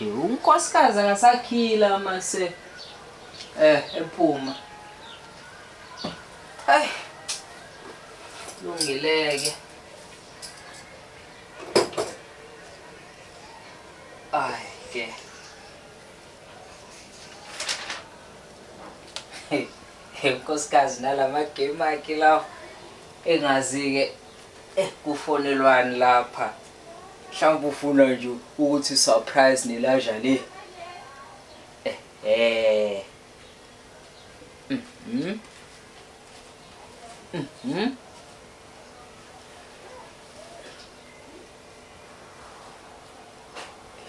Unkosikazi akasakhila mase ephuma. Hey. Lungileke. Ay ke. Unkosikazi nalama game akhe lawo engazi ke kufonelwani lapha. Mhlawumbe ufuna nje ukuthi surprise nelaja le.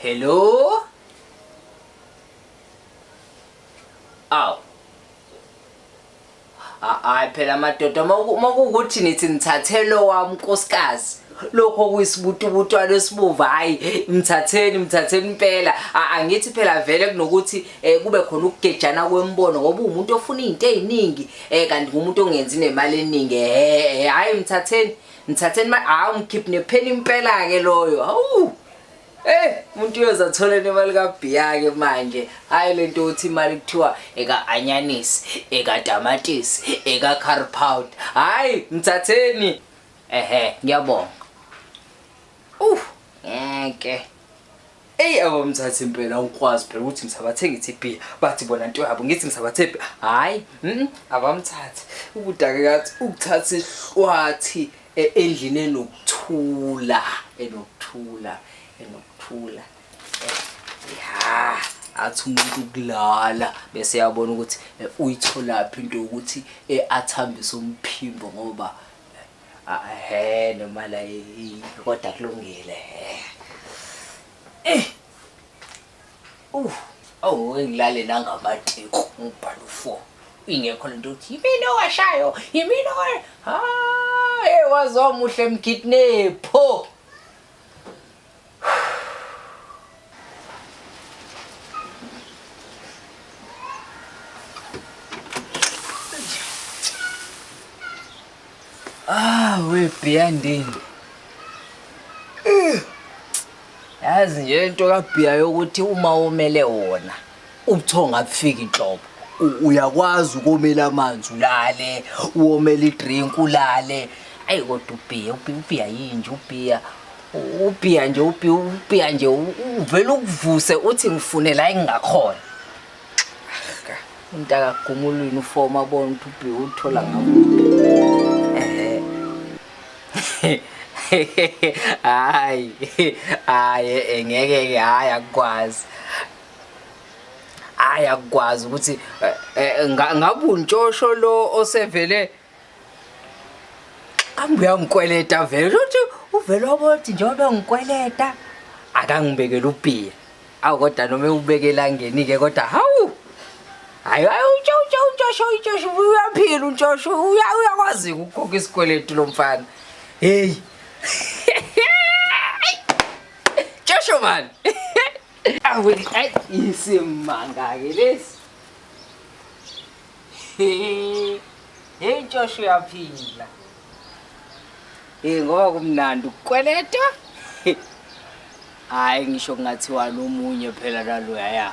Hello? Aw. Phela madoda makukuthi nithi nithathelo wami nkosikazi. Lokho kuyisibutubutwana esibuva hayi mthatheni impela angithi phela vele kunokuthi kube khona ukugejana kwembono ngoba umuntu ofuna izinto eziningi kanti ngumuntu ongenzi nemali eningi hayi mthatheni ngikhiphe nepheni impela ke loyo hawu umuntu uyozathola imali kaBhiya ke manje hayi lento uthi imali kuthiwa eka anyanisi eka tamatisi eka curry powder hayi mthatheni ngiyabonga ngeke abamthatha impela ukwazi phela ukuthi ngisabathenga iTP bathi bona into yabo ngithi ngisabathe hayi abamthatha ubudake kathi ukuthatha ihlwathi endlini enokuthula athi umuntu ukulala bese yabona ukuthi uyithola phi into ukuthi athambise umphimbo ngoba nemali kodwa kulungile ngilale nangamatiko ngibhala u4 ingekho lento uthi yimina owashayo yimina wazomuhle emgidnepho weBhiya ndini yazi nje into kaBhiya yokuthi uma omele wona ubuthonga abufika inhlobo uyakwazi ukomela amanzi ulale uomela idrink ulale ayi kodwa uBhiya yinje uBhiya nje uvela ukuvuse uthi ngifune la engingakhona umuntu akagumulweni uform abona ukuthi uBhiya uthola ngabo hayi ngeke hayi akwazi ukuthi ngabe untshosho lo osevele ambuya ngikweleta vele uthi uvela wabothi njengoba ngikweleta akangibekela uBhiya kodwa noma ubekela ngeni ke kodwa hawu hayi untshosho uyaphila untshosho uyakwazi ukukhokha isikweletu lomfana hey Joshua man ayi isimanga ke lesi hey Joshua uyaphila ngoba kumnandi ukukweleta hayi ngisho kungathiwa nomunye phela naloya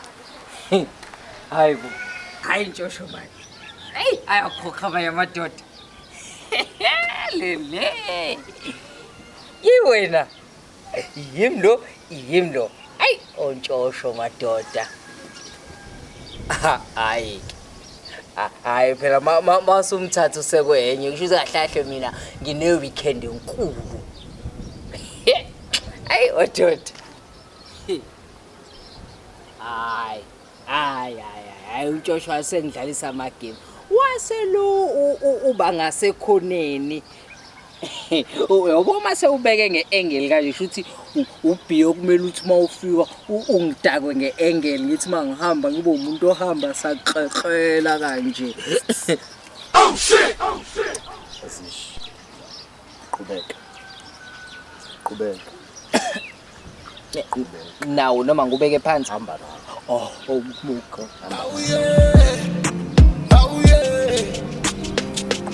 hayi Joshua man ayakhokha abanye amadoda lele yiwena yimlo ontshosho madoda hayi phela masumthatha usekwenye kusho kahlahle mina ngine weekend enkulu ododa hayi untshosho wasengidlalisa ama game waselo uba ngasekhoneni Uyabona sewubeke nge-angle kanje shuthi ubhiyo kumele uthi mawufika ungidakwe nge-angle ngithi mangihamba ngibe umuntu ohamba saqheqhela kanje. Oh shit. Qhubeka. Nawo noma ngubeke phansi Hamba la. oh umuka Oh yeah.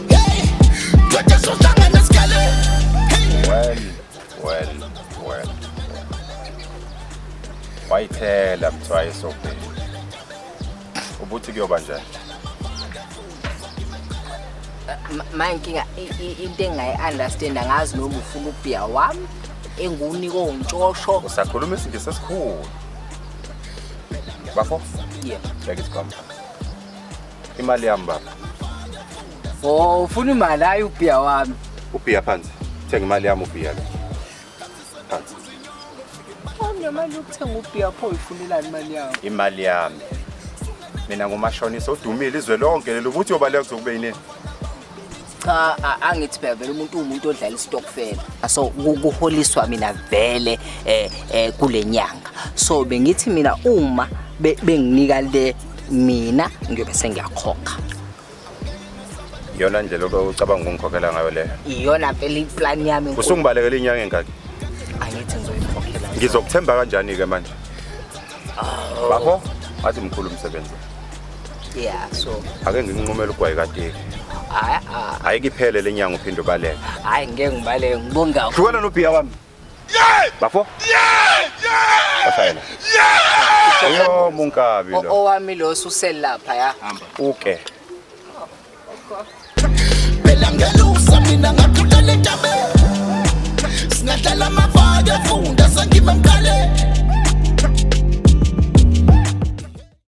Hey. Twethe sohlanga nesikale. Well. Wayithela mthwaye sophela. Ubuthi kuyoba njani? mankinga into engayi-understand angazi noma ufuna ubhiya wami engunika ongitshosho. Usakhuluma isingisi esikhulu. Bafo? Yeah. Beka isikhwama. Imali yami baba. Oh ufuna imali hayi ubhiya wami. Ubhiya phansi. Thenga imali yami ubhiya. Phansi. Awunemali yokuthenga ubhiya pho uyifunelani imali yami? Imali yami. Mina ngumashonisa odumile izwe lonke lelo ubuthi yobaleka kuzokube yini? Cha angithi phela vele umuntu odlala istokfela. So kuholiswa mina vele kule nyanga. So bengithi mina uma benginika le mina ngiyobe sengiyakhokha. Iyona ndlela ocabanga ngikhokhela ngayo le. Iyona vele iplan yami. Usungibalekela inyanga engaki? Angithi ngizoyikhokhela. Ngizokuthemba kanjani ke manje? Bafo, athi mkhulu umsebenzi. Yeah, so Ake nginqumela ugwayi kadeki. Ayike iphele lenyanga uphinde ubaleke. Hayi ngeke ngibaleke ngibonga. Hlukana nobhiya wami. Bafo? Bafayela. Yo munkabi lo. Owami lo susel lapha ya. Uke. Phela ngelusa mina ngathula lentabe. Singadlala amavaya funda sangimemkale.